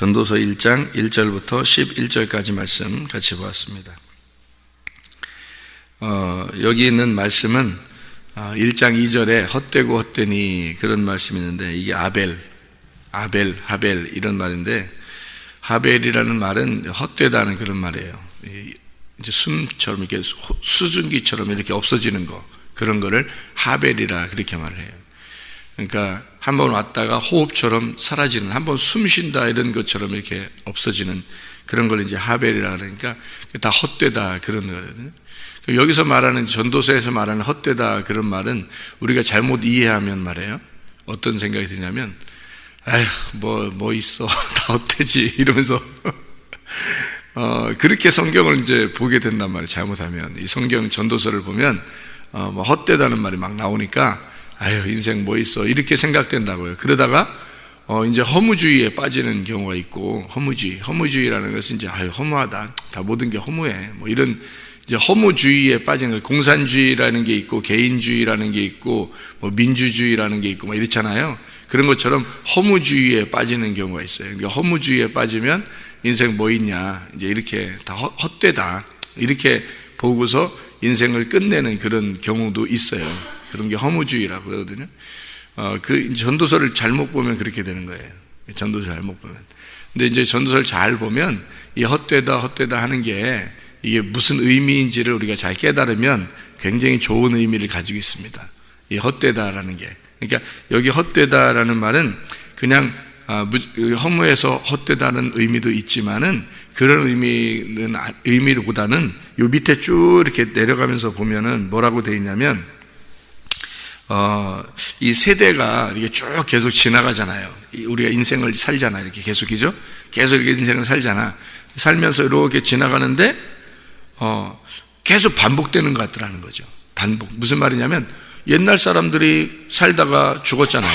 전도서 1장 1절부터 11절까지 말씀 같이 보았습니다. 여기 있는 말씀은 1장 2절에 헛되고 헛되니 그런 말씀이 있는데, 이게 하벨 이런 말인데, 하벨이라는 말은 헛되다는 그런 말이에요. 이제 숨처럼 이렇게 수증기처럼 이렇게 없어지는 거, 그런 거를 하벨이라 그렇게 말을 해요. 그러니까 한번 왔다가 호흡처럼 사라지는, 한번 숨 쉰다 이런 것처럼 이렇게 없어지는 그런 걸 이제 하벨이라 그러니까 다 헛되다 그런 거거든요. 여기서 말하는, 전도서에서 말하는 헛되다 그런 말은 우리가 잘못 이해하면 말이에요, 어떤 생각이 드냐면, 아휴 뭐 있어 다 헛되지 이러면서 그렇게 성경을 이제 보게 된단 말이에요. 잘못하면 이 성경 전도서를 보면 뭐 헛되다는 말이 막 나오니까 아유 인생 뭐 있어 이렇게 생각된다고요. 그러다가 이제 허무주의에 빠지는 경우가 있고, 허무주의라는 것은 이제 허무하다, 다 모든 게 허무해, 뭐 이런 이제 허무주의에 빠지는 거예요. 공산주의라는 게 있고 개인주의라는 게 있고 뭐 민주주의라는 게 있고 뭐 이렇잖아요. 그런 것처럼 허무주의에 빠지는 경우가 있어요. 그러니까 허무주의에 빠지면 인생 뭐 있냐, 이제 이렇게 다 헛되다 이렇게 보고서 인생을 끝내는 그런 경우도 있어요. 그런 게 허무주의라고 그러거든요. 그 전도서를 잘못 보면 그렇게 되는 거예요. 전도서 잘못 보면. 근데 이제 전도서를 잘 보면 이 헛되다 하는 게 이게 무슨 의미인지를 우리가 잘 깨달으면 굉장히 좋은 의미를 가지고 있습니다. 이 헛되다라는 게. 그러니까 여기 헛되다라는 말은 그냥 허무해서 헛되다는 의미도 있지만은, 그런 의미보다는 요 밑에 쭉 이렇게 내려가면서 보면은 뭐라고 되어 있냐면, 이 세대가 이렇게 쭉 계속 지나가잖아요. 우리가 인생을 살잖아요. 이렇게 계속이죠. 계속 이렇게 인생을 살잖아. 살면서 이렇게 지나가는데, 계속 반복되는 것 같더라는 거죠. 반복. 무슨 말이냐면, 옛날 사람들이 살다가 죽었잖아요.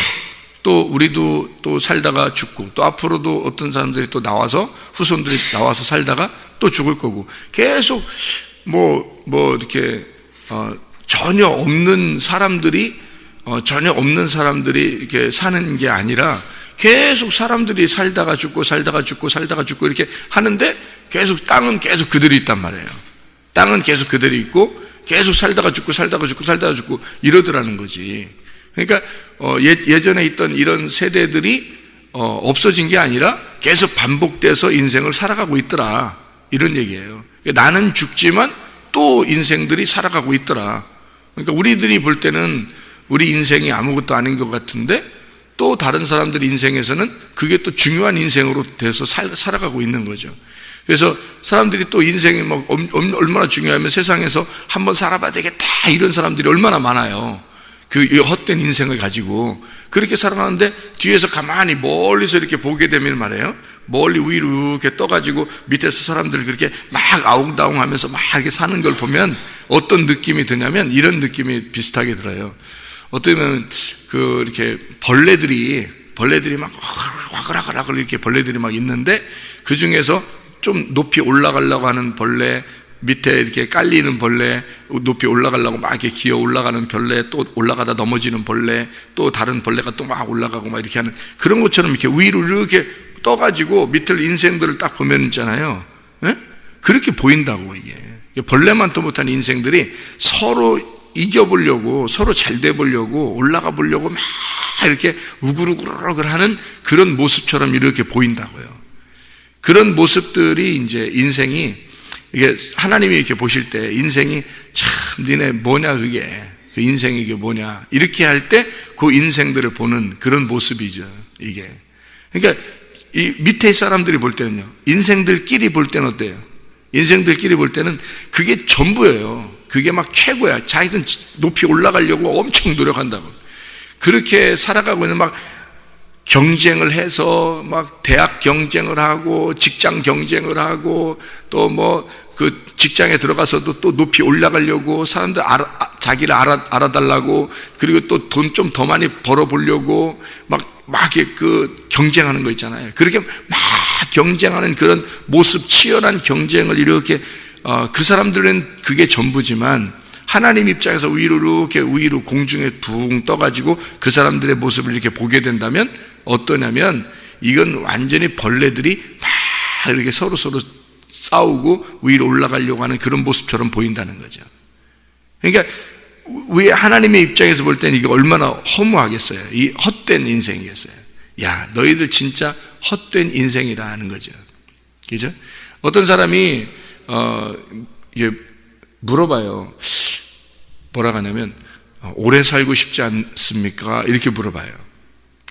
또 우리도 또 살다가 죽고, 또 앞으로도 어떤 사람들이 또 나와서, 후손들이 나와서 살다가 또 죽을 거고, 계속 이렇게 전혀 없는 사람들이 이렇게 사는 게 아니라, 계속 사람들이 살다가 죽고 이렇게 하는데, 계속 땅은 계속 그대로 있단 말이에요. 땅은 계속 그대로 있고 계속 살다가 죽고 이러더라는 거지. 그러니까 예전에 있던 이런 세대들이 없어진 게 아니라 계속 반복돼서 인생을 살아가고 있더라, 이런 얘기예요. 그러니까 나는 죽지만 또 인생들이 살아가고 있더라. 그러니까 우리들이 볼 때는 우리 인생이 아무것도 아닌 것 같은데, 또 다른 사람들 인생에서는 그게 또 중요한 인생으로 돼서 살아가고 있는 거죠. 그래서 사람들이 또 인생이 얼마나 중요하면 세상에서 한번 살아봐야 되겠다 이런 사람들이 얼마나 많아요. 그 헛된 인생을 가지고 그렇게 살아가는데, 뒤에서 가만히 멀리서 이렇게 보게 되면 말이에요, 멀리 위로 이렇게 떠가지고 밑에서 사람들 그렇게 막 아웅다웅 하면서 막 이렇게 사는 걸 보면 어떤 느낌이 드냐면, 이런 느낌이 비슷하게 들어요. 어쩌면 이렇게 벌레들이 막 와글와글 이렇게 벌레들이 막 있는데, 그 중에서 좀 높이 올라가려고 하는 벌레, 밑에 이렇게 깔리는 벌레, 높이 올라가려고 막 이렇게 기어 올라가는 벌레, 또 올라가다 넘어지는 벌레, 또 다른 벌레가 또 막 올라가고 막 이렇게 하는 그런 것처럼 이렇게 위로 이렇게 떠가지고 밑을 인생들을 딱 보면 있잖아요. 예? 그렇게 보인다고. 이게 벌레만도 못한 인생들이 서로 이겨보려고, 서로 잘 돼보려고, 올라가 보려고 막 이렇게 우글우글 하는 그런 모습처럼 이렇게 보인다고요. 그런 모습들이 이제 인생이, 이게 하나님이 이렇게 보실 때 인생이 참 니네 뭐냐, 그게 그 인생이 이게 뭐냐, 이렇게 할 때 그 인생들을 보는 그런 모습이죠, 이게. 그러니까 이 밑에 사람들이 볼 때는요, 인생들끼리 볼 때는 어때요? 인생들끼리 볼 때는 그게 전부예요. 그게 막 최고야. 자기는 높이 올라가려고 엄청 노력한다고. 그렇게 살아가고 있는, 막 경쟁을 해서 막 대학 경쟁을 하고 직장 경쟁을 하고, 또 그 직장에 들어가서도 또 높이 올라가려고 사람들 자기를 알아달라고, 그리고 또 돈 좀 더 많이 벌어보려고 막 그 경쟁하는 거 있잖아요. 그렇게 막 경쟁하는 그런 모습, 치열한 경쟁을 이렇게 그 사람들은 그게 전부지만, 하나님 입장에서 이렇게 위로 공중에 붕 떠가지고 그 사람들의 모습을 이렇게 보게 된다면 어떠냐면, 이건 완전히 벌레들이 막 이렇게 서로 싸우고 위로 올라가려고 하는 그런 모습처럼 보인다는 거죠. 그러니까 왜 하나님의 입장에서 볼 때는 이게 얼마나 허무하겠어요. 이 헛된 인생이겠어요. 야, 너희들 진짜 헛된 인생이라는 거죠. 그죠? 어떤 사람이 이게 물어봐요. 뭐라 하냐면 오래 살고 싶지 않습니까? 이렇게 물어봐요.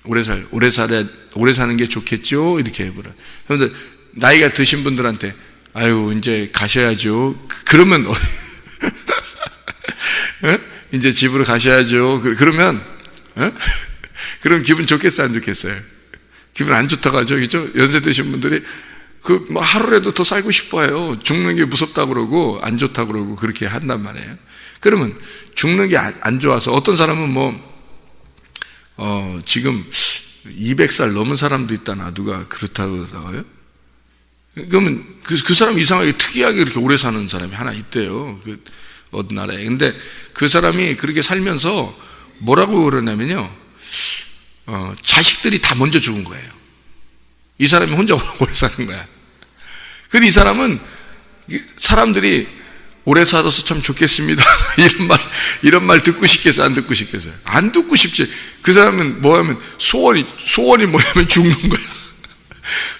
오래 사는 게 좋겠죠? 이렇게 물어요. 그런데 나이가 드신 분들한테 아유 이제 가셔야죠. 그러면 이제 집으로 가셔야죠. 그러면 그럼 기분 좋겠어요, 안 좋겠어요? 기분 안 좋다고 하죠, 그죠? 연세 드신 분들이 뭐 하루라도 더 살고 싶어요. 죽는 게 무섭다고 그러고 안 좋다고 그러고 그렇게 한단 말이에요. 그러면 죽는 게 안 좋아서 어떤 사람은 지금 200살 넘은 사람도 있다나 누가 그렇다고 하더라고요. 그러면 그 사람 이상하게 특이하게 그렇게 오래 사는 사람이 하나 있대요. 어떤 나라에. 근데 그 사람이 그렇게 살면서 뭐라고 그러냐면요. 자식들이 다 먼저 죽은 거예요. 이 사람이 혼자 오래 사는 거야. 그래서 이 사람은 사람들이 오래 살아서 참 좋겠습니다. 이런 말 듣고 싶겠어요? 안 듣고 싶겠어요? 안 듣고 싶지. 그 사람은 뭐냐면 소원이 뭐냐면 죽는 거야.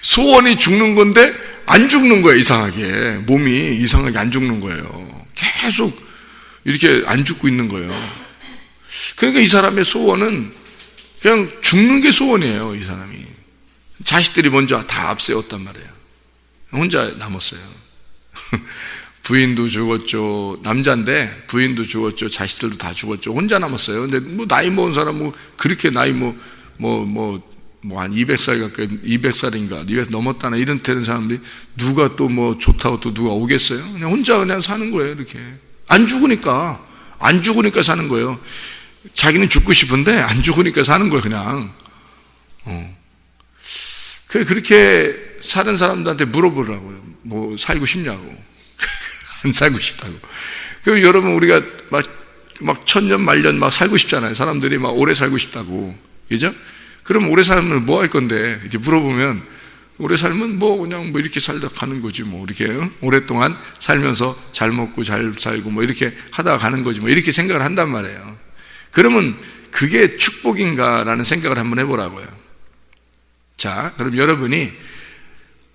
소원이 죽는 건데 안 죽는 거예요. 이상하게. 몸이 이상하게 안 죽는 거예요. 계속 이렇게 안 죽고 있는 거예요. 그러니까 이 사람의 소원은 그냥 죽는 게 소원이에요. 이 사람이. 자식들이 먼저 다 앞세웠단 말이에요. 혼자 남았어요. 부인도 죽었죠. 남자인데 부인도 죽었죠. 자식들도 다 죽었죠. 혼자 남았어요. 근데 나이 먹은 사람 그렇게 나이 한 200살 가까이 200살인가 200 넘었다나 이런 되는 사람들이 누가 또 좋다고 또 누가 오겠어요? 그냥 혼자 그냥 사는 거예요. 이렇게 안 죽으니까 사는 거예요. 자기는 죽고 싶은데 안 죽으니까 사는 거예요. 그냥 그렇게 사는 사람들한테 물어보라고요. 뭐 살고 싶냐고. 안 살고 싶다고. 그럼 여러분 우리가 막 천년 만년 막 살고 싶잖아요. 사람들이 막 오래 살고 싶다고. 그죠? 그럼 오래 살면 뭐 할 건데? 이제 물어보면 오래 살면 그냥 이렇게 살다 가는 거지 이렇게 오랫동안 살면서 잘 먹고 잘 살고 이렇게 하다가 가는 거지 이렇게 생각을 한단 말이에요. 그러면 그게 축복인가라는 생각을 한번 해보라고요. 자, 그럼 여러분이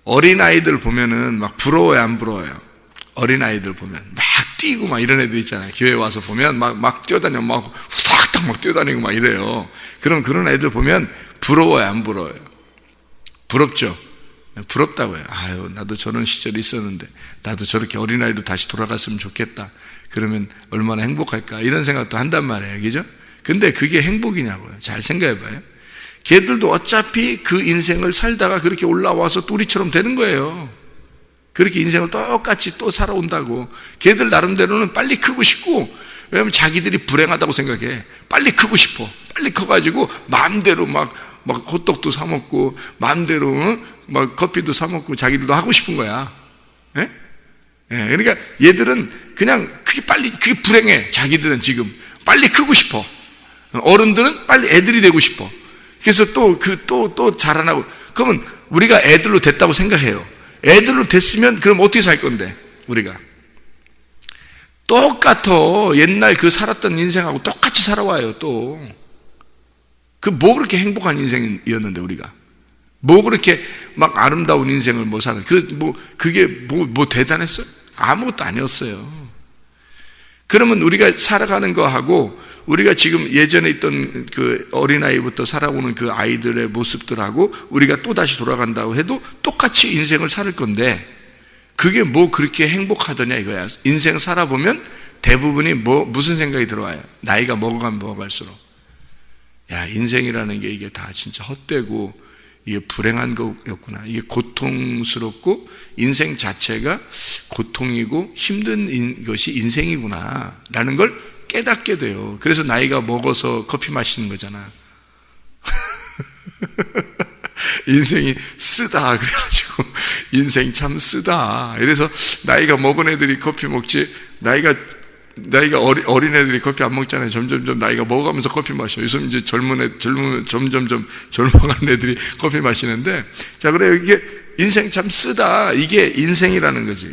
어린아이들 보면은 막 부러워요, 안 부러워요? 어린아이들 보면 막 뛰고 막 이런 애들 있잖아요. 교회 와서 보면 막 뛰어다니고 막 후닥닥 막 뛰어다니고 막 이래요. 그런 애들 보면 부러워요, 안 부러워요? 부럽죠? 부럽다고요. 아유, 나도 저런 시절이 있었는데 나도 저렇게 어린아이로 다시 돌아갔으면 좋겠다. 그러면 얼마나 행복할까 이런 생각도 한단 말이에요. 그죠? 근데 그게 행복이냐고요. 잘 생각해 봐요. 걔들도 어차피 그 인생을 살다가 그렇게 올라와서 또 우리처럼 되는 거예요. 그렇게 인생을 똑같이 또 살아온다고. 걔들 나름대로는 빨리 크고 싶고, 왜냐면 자기들이 불행하다고 생각해. 빨리 크고 싶어. 빨리 커가지고 마음대로 막 호떡도 사 먹고 마음대로 막 커피도 사 먹고 자기들도 하고 싶은 거야. 예? 예, 그러니까 얘들은 그냥 그게 불행해. 자기들은 지금 빨리 크고 싶어. 어른들은 빨리 애들이 되고 싶어. 그래서 또 자라나고. 그러면 우리가 애들로 됐다고 생각해요. 애들로 됐으면 그럼 어떻게 살 건데 우리가 똑같아. 옛날 살았던 인생하고 똑같이 살아와요. 또 뭐 그렇게 행복한 인생이었는데 우리가 뭐 그렇게 막 아름다운 인생을 사는 그게 대단했어요? 아무것도 아니었어요. 그러면 우리가 살아가는 거하고 우리가 지금 예전에 있던 그 어린아이부터 살아오는 그 아이들의 모습들하고 우리가 또다시 돌아간다고 해도 똑같이 인생을 살 건데 그게 그렇게 행복하더냐 이거야. 인생 살아보면 대부분이 무슨 생각이 들어와요? 나이가 먹어가면 먹어갈수록 야, 인생이라는 게 이게 다 진짜 헛되고 이게 불행한 거였구나. 이게 고통스럽고 인생 자체가 고통이고 힘든 것이 인생이구나 라는 걸 깨닫게 돼요. 그래서 나이가 먹어서 커피 마시는 거잖아. 인생이 쓰다 그래가지고 인생 참 쓰다. 그래서 나이가 먹은 애들이 커피 먹지 나이가 나이가 어린 애들이 커피 안 먹잖아요. 점점점 나이가 먹어가면서 커피 마셔. 요즘 이제 점점점 젊어가는 애들이 커피 마시는데, 자, 그래요. 이게 인생 참 쓰다. 이게 인생이라는 거지.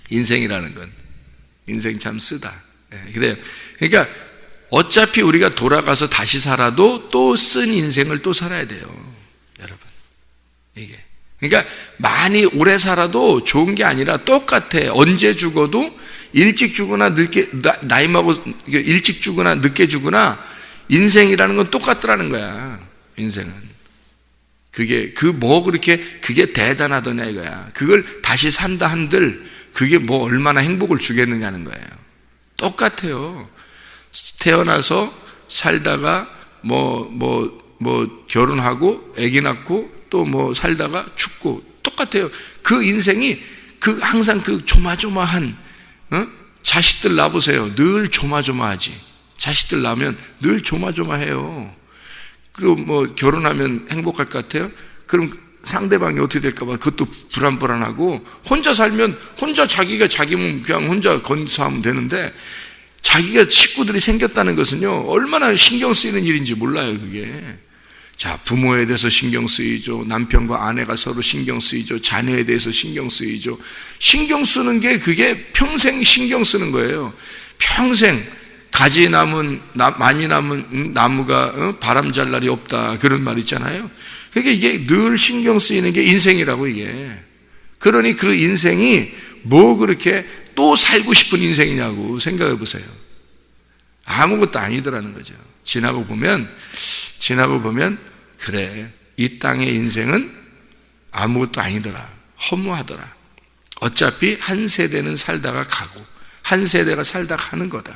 인생이라는 건. 인생 참 쓰다. 네, 그래요. 그러니까 어차피 우리가 돌아가서 다시 살아도 또 쓴 인생을 또 살아야 돼요. 여러분. 이게. 그러니까 많이 오래 살아도 좋은 게 아니라 똑같아. 언제 죽어도 일찍 죽거나 늦게, 나이 먹어, 일찍 죽거나 늦게 죽거나 인생이라는 건 똑같더라는 거야. 인생은. 그게 그게 대단하더냐 이거야. 그걸 다시 산다 한들 그게 뭐 얼마나 행복을 주겠느냐는 거예요. 똑같아요. 태어나서 살다가 결혼하고 아기 낳고 또 뭐 살다가 죽고 똑같아요. 그 인생이 항상 그 조마조마한, 자식들 낳아보세요. 늘 조마조마하지. 자식들 낳으면 늘 조마조마해요. 그리고 뭐 결혼하면 행복할 것 같아요? 그럼 상대방이 어떻게 될까봐 그것도 불안불안하고, 혼자 살면 혼자 자기가 자기 몸 그냥 혼자 건사하면 되는데, 자기가 식구들이 생겼다는 것은요 얼마나 신경 쓰이는 일인지 몰라요. 그게. 자, 부모에 대해서 신경 쓰이죠. 남편과 아내가 서로 신경 쓰이죠. 자녀에 대해서 신경 쓰이죠. 신경 쓰는 게 그게 평생 신경 쓰는 거예요. 평생 가지 많이 남은 나무가 바람 잘 날이 없다, 그런 말 있잖아요. 그러니까 이게 늘 신경 쓰이는 게 인생이라고, 이게. 그러니 그 인생이 뭐 그렇게 또 살고 싶은 인생이냐고 생각해 보세요. 아무것도 아니더라는 거죠. 지나고 보면 그래, 이 땅의 인생은 아무것도 아니더라. 허무하더라. 어차피 한 세대는 살다가 가고 한 세대가 살다 가는 거다.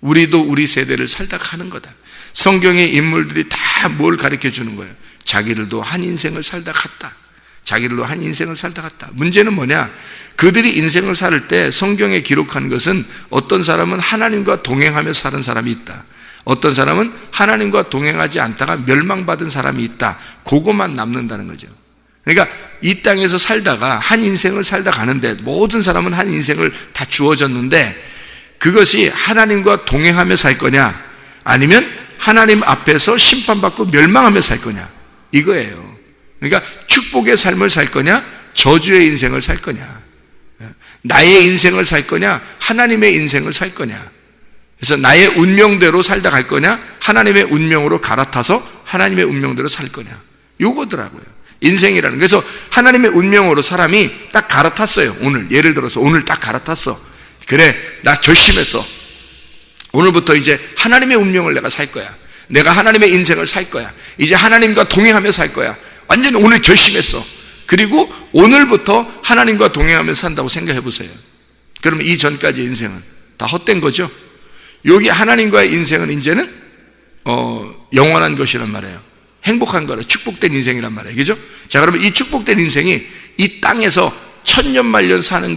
우리도 우리 세대를 살다 가는 거다. 성경의 인물들이 다 뭘 가르쳐 주는 거예요? 자기들도 한 인생을 살다 갔다. 자기들도 한 인생을 살다 갔다. 문제는 뭐냐? 그들이 인생을 살 때 성경에 기록한 것은 어떤 사람은 하나님과 동행하며 사는 사람이 있다. 어떤 사람은 하나님과 동행하지 않다가 멸망받은 사람이 있다. 그것만 남는다는 거죠. 그러니까 이 땅에서 살다가 한 인생을 살다 가는데, 모든 사람은 한 인생을 다 주어졌는데, 그것이 하나님과 동행하며 살 거냐, 아니면 하나님 앞에서 심판받고 멸망하며 살 거냐, 이거예요. 그러니까 축복의 삶을 살 거냐, 저주의 인생을 살 거냐, 나의 인생을 살 거냐, 하나님의 인생을 살 거냐. 그래서 나의 운명대로 살다 갈 거냐, 하나님의 운명으로 갈아타서 하나님의 운명대로 살 거냐, 요거더라고요. 인생이라는. 그래서 하나님의 운명으로 사람이 딱 갈아탔어요. 오늘 예를 들어서 오늘 딱 갈아탔어. 그래, 나 결심했어. 오늘부터 이제 하나님의 운명을 내가 살 거야. 내가 하나님의 인생을 살 거야. 이제 하나님과 동행하며 살 거야. 완전히 오늘 결심했어. 그리고 오늘부터 하나님과 동행하며 산다고 생각해 보세요. 그러면 이 전까지 인생은 다 헛된 거죠. 여기 하나님과의 인생은 이제는 영원한 것이란 말이에요. 행복한 거라, 축복된 인생이란 말이에요. 그죠? 자, 그러면 이 축복된 인생이 이 땅에서 천년만년 사는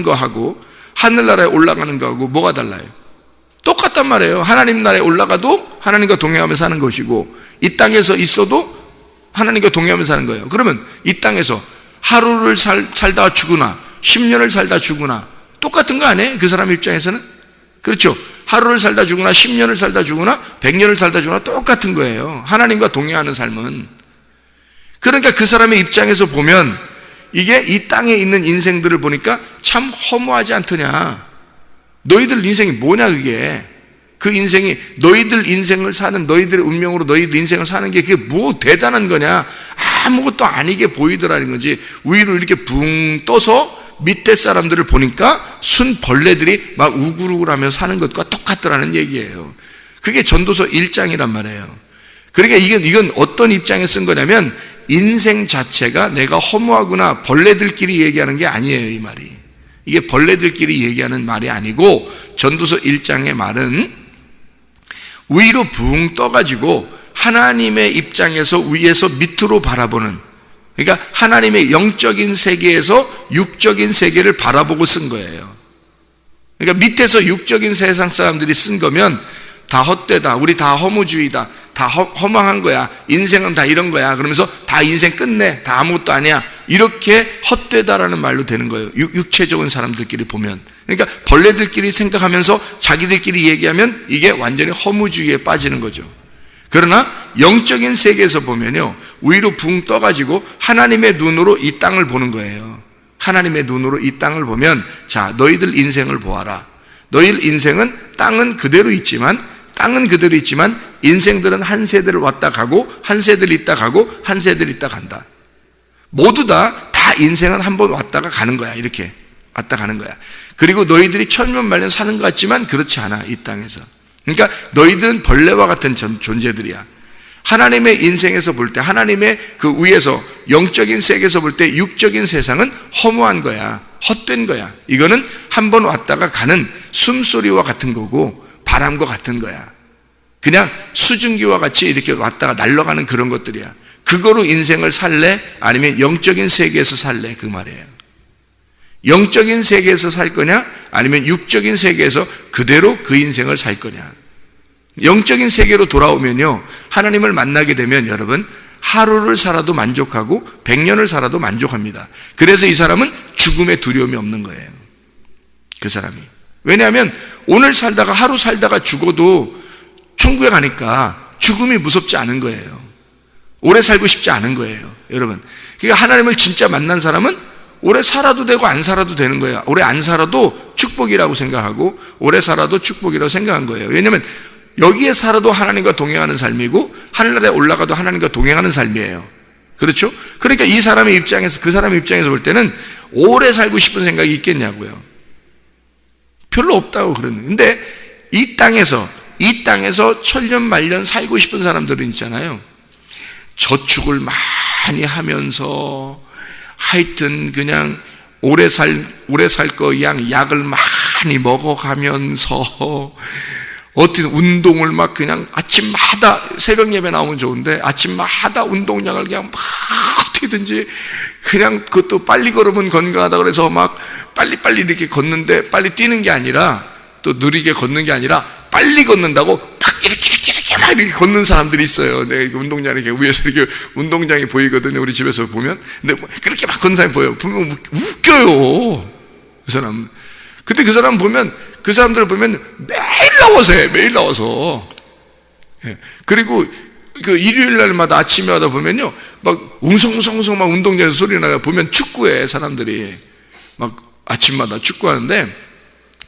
거하고 하늘나라에 올라가는 거하고 뭐가 달라요? 똑같단 말이에요. 하나님 나라에 올라가도 하나님과 동행하며 사는 것이고, 이 땅에서 있어도 하나님과 동행하며 사는 거예요. 그러면 이 땅에서 하루를 살다가 죽으나 10년을 살다 죽으나 똑같은 거 아니에요? 그 사람 입장에서는? 그렇죠? 하루를 살다 죽으나 10년을 살다 죽으나 100년을 살다 죽으나 똑같은 거예요. 하나님과 동행하는 삶은. 그러니까 그 사람의 입장에서 보면 이게 이 땅에 있는 인생들을 보니까 참 허무하지 않더냐. 너희들 인생이 뭐냐, 그게. 그 인생이 너희들 인생을 사는, 너희들의 운명으로 너희들 인생을 사는 게 그게 뭐 대단한 거냐. 아무것도 아니게 보이더라는 거지. 위로 이렇게 붕 떠서 밑에 사람들을 보니까 순 벌레들이 막 우글우글하며 사는 것과 똑같더라는 얘기예요. 그게 전도서 1장이란 말이에요. 그러니까 이건 어떤 입장에 쓴 거냐면, 인생 자체가 내가 허무하구나, 벌레들끼리 얘기하는 게 아니에요, 이 말이. 이게 벌레들끼리 얘기하는 말이 아니고, 전도서 1장의 말은 위로 붕 떠가지고 하나님의 입장에서 위에서 밑으로 바라보는, 그러니까 하나님의 영적인 세계에서 육적인 세계를 바라보고 쓴 거예요. 그러니까 밑에서 육적인 세상 사람들이 쓴 거면 다 헛되다, 우리 다 허무주의다, 다 허망한 거야, 인생은 다 이런 거야, 그러면서 다 인생 끝내, 다 아무것도 아니야, 이렇게 헛되다라는 말로 되는 거예요. 육체적인 사람들끼리 보면. 그러니까 벌레들끼리 생각하면서 자기들끼리 얘기하면 이게 완전히 허무주의에 빠지는 거죠. 그러나 영적인 세계에서 보면요, 위로 붕 떠가지고 하나님의 눈으로 이 땅을 보는 거예요. 하나님의 눈으로 이 땅을 보면, 자, 너희들 인생을 보아라. 너희들 인생은 땅은 그대로 있지만 인생들은 한 세대를 왔다 가고 한 세대를 있다 가고 한 세대를 있다 간다. 모두 다 인생은 한 번 왔다가 가는 거야. 이렇게 왔다 가는 거야. 그리고 너희들이 천년만년 사는 것 같지만 그렇지 않아, 이 땅에서. 그러니까 너희들은 벌레와 같은 존재들이야. 하나님의 인생에서 볼 때, 하나님의 그 위에서 영적인 세계에서 볼 때 육적인 세상은 허무한 거야. 헛된 거야. 이거는 한 번 왔다가 가는 숨소리와 같은 거고 바람과 같은 거야. 그냥 수증기와 같이 이렇게 왔다가 날아가는 그런 것들이야. 그거로 인생을 살래? 아니면 영적인 세계에서 살래? 그 말이에요. 영적인 세계에서 살 거냐? 아니면 육적인 세계에서 그대로 그 인생을 살 거냐? 영적인 세계로 돌아오면요, 하나님을 만나게 되면 여러분, 하루를 살아도 만족하고 100년을 살아도 만족합니다. 그래서 이 사람은 죽음의 두려움이 없는 거예요. 그 사람이. 왜냐하면 오늘 살다가 하루 살다가 죽어도 천국에 가니까 죽음이 무섭지 않은 거예요. 오래 살고 싶지 않은 거예요, 여러분. 그러니까 하나님을 진짜 만난 사람은 오래 살아도 되고 안 살아도 되는 거예요. 오래 안 살아도 축복이라고 생각하고 오래 살아도 축복이라고 생각한 거예요. 왜냐하면 여기에 살아도 하나님과 동행하는 삶이고 하늘나라에 올라가도 하나님과 동행하는 삶이에요. 그렇죠? 그러니까 이 사람의 입장에서, 그 사람의 입장에서 볼 때는 오래 살고 싶은 생각이 있겠냐고요. 별로 없다고 그러는. 근데 이 땅에서 천년 만년 살고 싶은 사람들은 있잖아요. 저축을 많이 하면서 하여튼 그냥 오래 살 거 양 약을 많이 먹어가면서 어떻게 운동을 막 그냥 아침마다 새벽 예배 나오면 좋은데 아침마다 운동량을 그냥 막 어떻게든지 그냥 그것도 빨리 걸으면 건강하다 그래서 막 빨리빨리 이렇게 걷는데 빨리 뛰는 게 아니라 또 느리게 걷는 게 아니라 빨리 걷는다고 막 이렇게 막 이렇게 걷는 사람들이 있어요. 네, 운동장이 이렇게 위에서 이렇게 운동장이 보이거든요. 우리 집에서 보면. 근데 그렇게 막 걷는 사람이 보여요. 보면 웃겨요. 그 사람. 근데 그 사람 보면, 그 사람들 보면 매일 나와서 해. 매일 나와서. 예. 그리고 그 일요일 날마다 아침마다 보면요. 막 웅성웅성 막 운동장에서 소리 나가 보면 축구해. 사람들이. 막 아침마다 축구하는데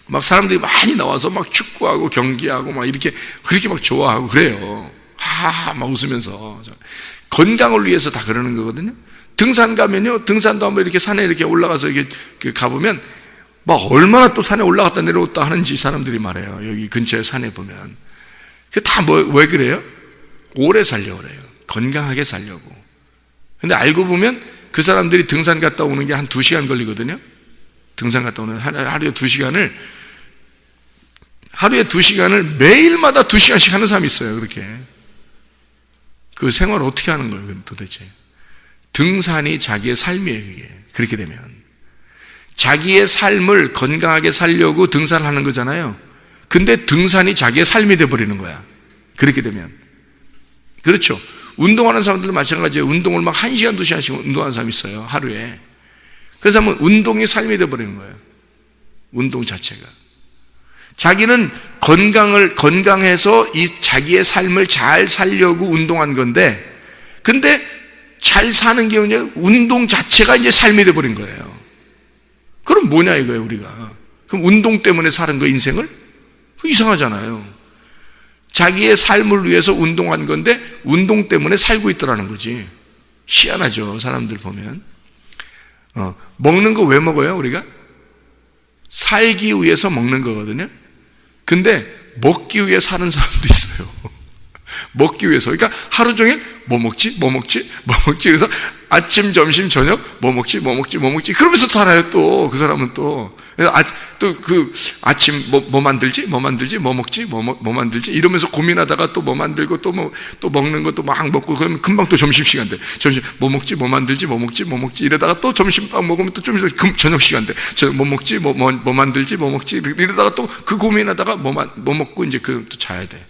막 사람들이 많이 나와서 막 축구하고 경기하고 막 이렇게 그렇게 막 좋아하고 그래요. 하하 막 웃으면서. 건강을 위해서 다 그러는 거거든요. 등산 가면요, 등산도 한번 이렇게 산에 이렇게 올라가서 이렇게 가보면 막 얼마나 또 산에 올라갔다 내려왔다 하는지 사람들이 말해요. 여기 근처에 산에 보면. 그 다 왜 그래요? 오래 살려고 그래요. 건강하게 살려고. 근데 알고 보면 그 사람들이 등산 갔다 오는 게 한 2시간 걸리거든요. 등산 갔다 오는 하루에 2시간을 매일마다 2시간씩 하는 사람이 있어요. 그렇게. 그 생활을 어떻게 하는 거예요, 도대체? 등산이 자기의 삶이에요, 이게. 그렇게 되면. 자기의 삶을 건강하게 살려고 등산을 하는 거잖아요. 근데 등산이 자기의 삶이 되어버리는 거야. 그렇게 되면. 그렇죠. 운동하는 사람들도 마찬가지예요. 운동을 막 1시간, 2시간씩 운동하는 사람이 있어요, 하루에. 그래서 하면 운동이 삶이 되어버리는 거예요. 운동 자체가. 자기는 건강해서 이 자기의 삶을 잘 살려고 운동한 건데, 근데 잘 사는 게 뭐냐? 운동 자체가 이제 삶이 되어버린 거예요. 그럼 뭐냐 이거예요, 우리가. 그럼 운동 때문에 사는 거, 인생을? 이상하잖아요. 자기의 삶을 위해서 운동한 건데, 운동 때문에 살고 있더라는 거지. 희한하죠, 사람들 보면. 먹는 거 왜 먹어요, 우리가? 살기 위해서 먹는 거거든요. 근데 먹기 위해 사는 사람도 있어요. 먹기 위해서. 그러니까 하루 종일 뭐 먹지? 그래서 아침, 점심, 저녁 뭐 먹지? 그러면서 살아요, 또. 그 사람은 또. 또 그 아침 뭐 만들지? 뭐 먹지? 뭐 만들지? 이러면서 고민하다가 또 뭐 만들고 또 먹는 것도 막 먹고 그러면 금방 또 점심시간 돼. 점심 뭐 먹지? 뭐 만들지? 이러다가 또 점심밥 먹으면 또 좀 있어 저녁시간 돼. 뭐 먹지? 뭐 만들지? 뭐 먹지? 이러다가 또 그 고민하다가 뭐 먹고 이제 또 자야 돼.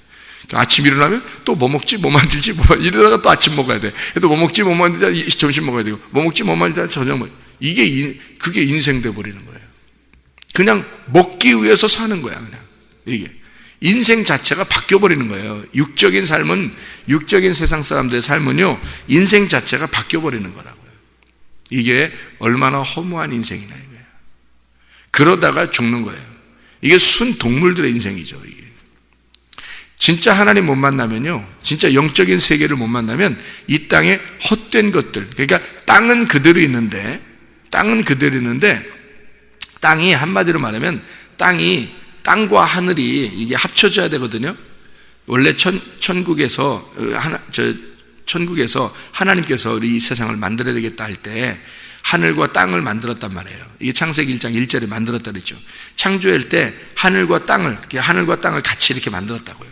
아침 일어나면 또 뭐 먹지? 뭐 만들지? 이러다가 또 아침 먹어야 돼. 또 뭐 먹지? 뭐 만들지? 점심 먹어야 되고. 뭐 먹지? 뭐 만들지? 저녁 그게 인생 돼 버리는 거예요. 그냥 먹기 위해서 사는 거야, 그냥. 이게. 인생 자체가 바뀌어버리는 거예요. 육적인 세상 사람들의 삶은요, 인생 자체가 바뀌어버리는 거라고요. 이게 얼마나 허무한 인생이냐, 이거예요. 그러다가 죽는 거예요. 이게 순 동물들의 인생이죠, 이게. 진짜 하나님 못 만나면요, 진짜 영적인 세계를 못 만나면 이 땅에 헛된 것들, 그러니까 땅은 그대로 있는데, 땅이 한마디로 말하면 땅과 하늘이 이게 합쳐져야 되거든요. 원래 천국에서 하나님께서 이 세상을 만들어야 되겠다 할 때 하늘과 땅을 만들었단 말이에요. 이게 창세기 1장 1절에 만들었다 그랬죠. 창조할 때 하늘과 땅을 같이 이렇게 만들었다고요.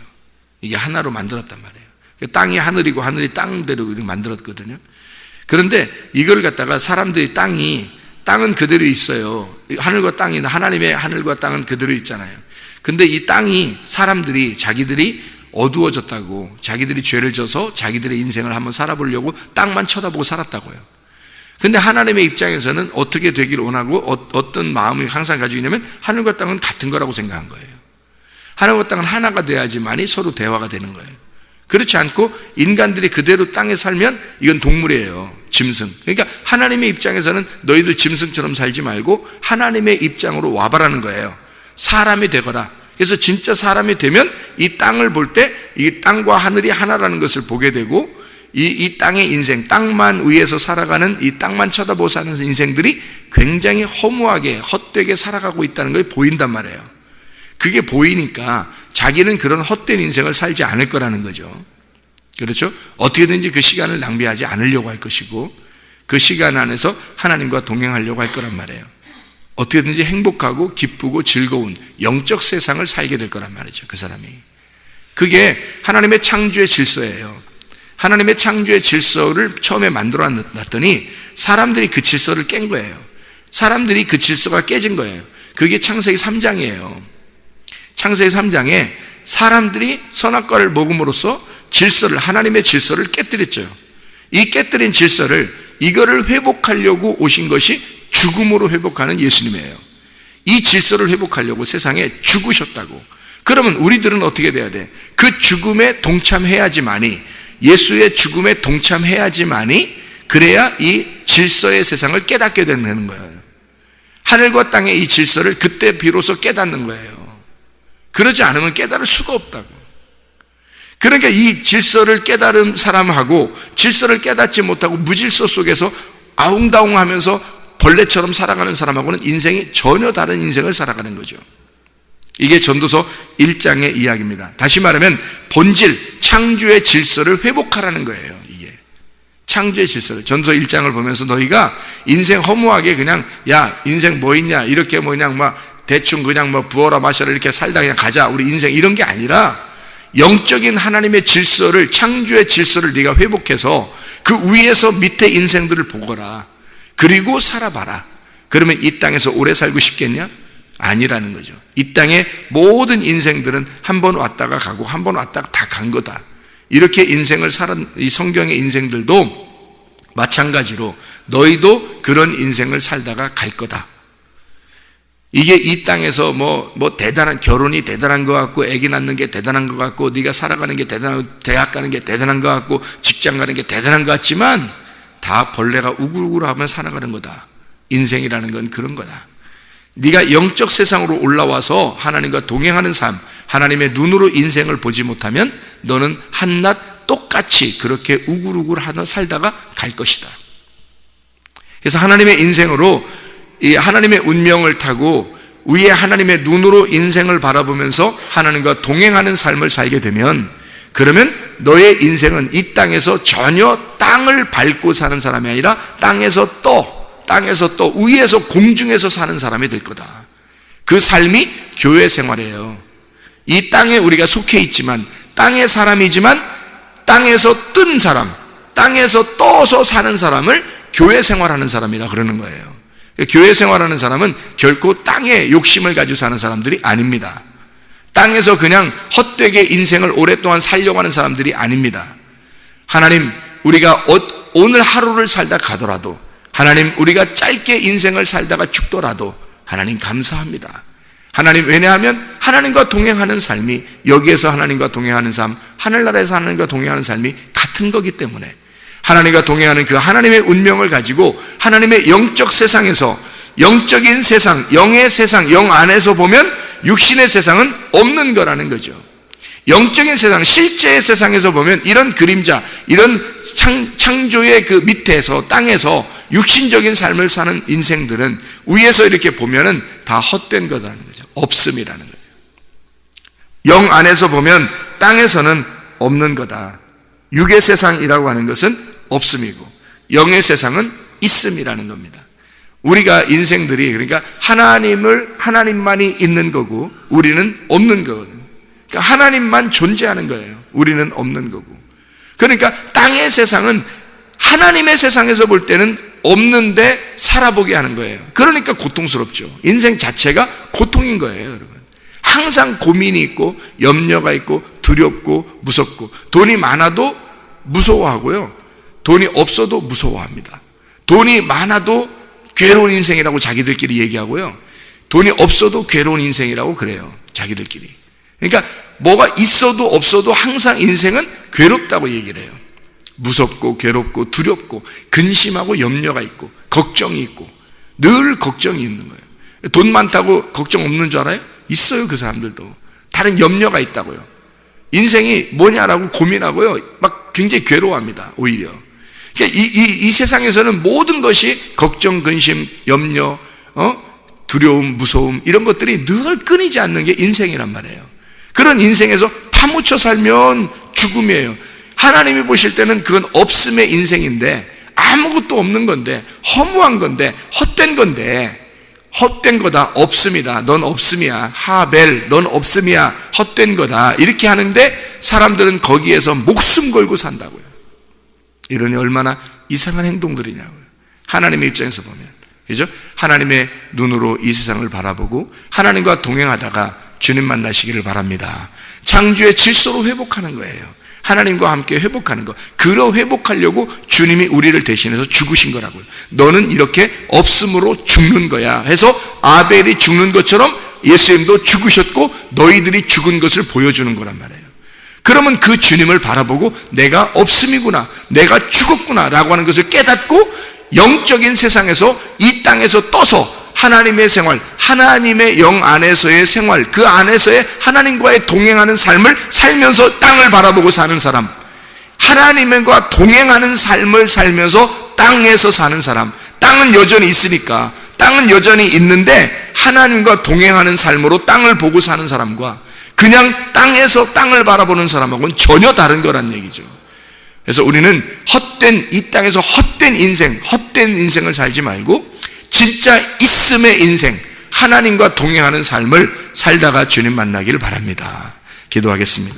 이게 하나로 만들었단 말이에요. 땅이 하늘이고 하늘이 땅대로 이렇게 만들었거든요. 그런데 이걸 갖다가 사람들이 땅은 그대로 있어요. 하늘과 땅이, 하나님의 하늘과 땅은 그대로 있잖아요. 근데 이 땅이 자기들이 어두워졌다고, 자기들이 죄를 져서 자기들의 인생을 한번 살아보려고 땅만 쳐다보고 살았다고요. 근데 하나님의 입장에서는 어떻게 되길 원하고 어떤 마음을 항상 가지고 있냐면 하늘과 땅은 같은 거라고 생각한 거예요. 하늘과 땅은 하나가 돼야지만이 서로 대화가 되는 거예요. 그렇지 않고 인간들이 그대로 땅에 살면 이건 동물이에요. 짐승. 그러니까 하나님의 입장에서는 너희들 짐승처럼 살지 말고 하나님의 입장으로 와봐라는 거예요. 사람이 되거라. 그래서 진짜 사람이 되면 이 땅을 볼 때 이 땅과 하늘이 하나라는 것을 보게 되고 이 땅의 인생, 땅만 위에서 살아가는 이 땅만 쳐다보고 사는 인생들이 굉장히 허무하게 헛되게 살아가고 있다는 걸 보인단 말이에요. 그게 보이니까 자기는 그런 헛된 인생을 살지 않을 거라는 거죠. 그렇죠? 어떻게든지 그 시간을 낭비하지 않으려고 할 것이고 그 시간 안에서 하나님과 동행하려고 할 거란 말이에요. 어떻게든지 행복하고 기쁘고 즐거운 영적 세상을 살게 될 거란 말이죠. 그 사람이. 그게 하나님의 창조의 질서예요. 하나님의 창조의 질서를 처음에 만들어 놨더니 사람들이 그 질서를 깬 거예요. 사람들이 그 질서가 깨진 거예요. 그게 창세기 3장이에요. 창세기 3장에 사람들이 선악과를 먹음으로써 하나님의 질서를 깨뜨렸죠. 이 깨뜨린 질서를, 이거를 회복하려고 오신 것이 죽음으로 회복하는 예수님이에요. 이 질서를 회복하려고 세상에 죽으셨다고. 그러면 우리들은 어떻게 돼야 돼? 그 죽음에 동참해야지만이, 예수의 죽음에 동참해야지만이, 그래야 이 질서의 세상을 깨닫게 되는 거예요. 하늘과 땅의 이 질서를 그때 비로소 깨닫는 거예요. 그러지 않으면 깨달을 수가 없다고. 그러니까 이 질서를 깨달은 사람하고 질서를 깨닫지 못하고 무질서 속에서 아웅다웅하면서 벌레처럼 살아가는 사람하고는 인생이 전혀 다른 인생을 살아가는 거죠. 이게 전도서 1장의 이야기입니다. 다시 말하면 본질, 창조의 질서를 회복하라는 거예요. 이게 창조의 질서를. 전도서 1장을 보면서 너희가 인생 허무하게 그냥 야 인생 뭐 있냐 이렇게 뭐 그냥 막 대충 그냥 뭐 부어라 마셔라 이렇게 살다 그냥 가자 우리 인생 이런 게 아니라 영적인 하나님의 질서를, 창조의 질서를 네가 회복해서 그 위에서 밑에 인생들을 보거라. 그리고 살아봐라. 그러면 이 땅에서 오래 살고 싶겠냐? 아니라는 거죠. 이 땅의 모든 인생들은 한 번 왔다가 가고 한 번 왔다가 다 간 거다. 이렇게 인생을 살은 이 성경의 인생들도 마찬가지로 너희도 그런 인생을 살다가 갈 거다. 이게 이 땅에서 뭐 대단한 결혼이 대단한 것 같고 아기 낳는 게 대단한 것 같고 네가 살아가는 게 대단하고 대학 가는 게 대단한 것 같고 직장 가는 게 대단한 것 같지만 다 벌레가 우글우글 하면 살아가는 거다. 인생이라는 건 그런 거다. 네가 영적 세상으로 올라와서 하나님과 동행하는 삶, 하나님의 눈으로 인생을 보지 못하면 너는 한낱 똑같이 그렇게 우글우글 하며 살다가 갈 것이다. 그래서 하나님의 인생으로 이 하나님의 운명을 타고 위에 하나님의 눈으로 인생을 바라보면서 하나님과 동행하는 삶을 살게 되면 그러면 너의 인생은 이 땅에서 전혀 땅을 밟고 사는 사람이 아니라 땅에서 또 위에서 공중에서 사는 사람이 될 거다. 그 삶이 교회 생활이에요. 이 땅에 우리가 속해 있지만 땅의 사람이지만 땅에서 뜬 사람, 땅에서 떠서 사는 사람을 교회 생활하는 사람이라 그러는 거예요. 교회 생활하는 사람은 결코 땅에 욕심을 가지고 사는 사람들이 아닙니다. 땅에서 그냥 헛되게 인생을 오랫동안 살려고 하는 사람들이 아닙니다. 하나님, 우리가 오늘 하루를 살다 가더라도, 하나님, 우리가 짧게 인생을 살다가 죽더라도 하나님 감사합니다. 하나님, 왜냐하면 하나님과 동행하는 삶이, 여기에서 하나님과 동행하는 삶, 하늘나라에서 하나님과 동행하는 삶이 같은 거기 때문에 하나님과 동행하는 그 하나님의 운명을 가지고 하나님의 영적 세상에서, 영적인 세상, 영의 세상, 영 안에서 보면 육신의 세상은 없는 거라는 거죠. 영적인 세상, 실제의 세상에서 보면 이런 그림자, 이런 창조의 그 밑에서, 땅에서 육신적인 삶을 사는 인생들은 위에서 이렇게 보면은 다 헛된 거라는 거죠. 없음이라는 거예요. 영 안에서 보면 땅에서는 없는 거다. 육의 세상이라고 하는 것은 없음이고 영의 세상은 있음이라는 겁니다. 우리가 인생들이, 그러니까 하나님만이 있는 거고 우리는 없는 거거든요. 그러니까 하나님만 존재하는 거예요. 우리는 없는 거고. 그러니까 땅의 세상은 하나님의 세상에서 볼 때는 없는데 살아보게 하는 거예요. 그러니까 고통스럽죠. 인생 자체가 고통인 거예요, 여러분. 항상 고민이 있고 염려가 있고 두렵고 무섭고, 돈이 많아도 무서워하고요, 돈이 없어도 무서워합니다. 돈이 많아도 괴로운 인생이라고 자기들끼리 얘기하고요, 돈이 없어도 괴로운 인생이라고 그래요, 자기들끼리. 그러니까 뭐가 있어도 없어도 항상 인생은 괴롭다고 얘기를 해요. 무섭고 괴롭고 두렵고 근심하고 염려가 있고 걱정이 있고 늘 걱정이 있는 거예요. 돈 많다고 걱정 없는 줄 알아요? 있어요. 그 사람들도 다른 염려가 있다고요. 인생이 뭐냐라고 고민하고요, 막 굉장히 괴로워합니다. 오히려 그러니까 이 세상에서는 모든 것이 걱정, 근심, 염려, 두려움, 무서움, 이런 것들이 늘 끊이지 않는 게 인생이란 말이에요. 그런 인생에서 파묻혀 살면 죽음이에요. 하나님이 보실 때는 그건 없음의 인생인데, 아무것도 없는 건데, 허무한 건데, 헛된 건데, 헛된 거다, 없음이다, 넌 없음이야, 하벨, 넌 없음이야, 헛된 거다, 이렇게 하는데 사람들은 거기에서 목숨 걸고 산다고요. 이러니 얼마나 이상한 행동들이냐고요. 하나님의 입장에서 보면, 그죠? 하나님의 눈으로 이 세상을 바라보고 하나님과 동행하다가 주님 만나시기를 바랍니다. 창조의 질서로 회복하는 거예요. 하나님과 함께 회복하는 거. 그러 회복하려고 주님이 우리를 대신해서 죽으신 거라고요. 너는 이렇게 없음으로 죽는 거야 해서 아벨이 죽는 것처럼 예수님도 죽으셨고 너희들이 죽은 것을 보여주는 거란 말이에요. 그러면 그 주님을 바라보고 내가 없음이구나, 내가 죽었구나 라고 하는 것을 깨닫고 영적인 세상에서 이 땅에서 떠서 하나님의 생활, 하나님의 영 안에서의 생활, 그 안에서의 하나님과의 동행하는 삶을 살면서 땅을 바라보고 사는 사람, 하나님과 동행하는 삶을 살면서 땅에서 사는 사람, 땅은 여전히 있으니까, 땅은 여전히 있는데 하나님과 동행하는 삶으로 땅을 보고 사는 사람과 그냥 땅에서 땅을 바라보는 사람하고는 전혀 다른 거란 얘기죠. 그래서 우리는 이 땅에서 헛된 인생을 살지 말고 진짜 있음의 인생, 하나님과 동행하는 삶을 살다가 주님 만나기를 바랍니다. 기도하겠습니다.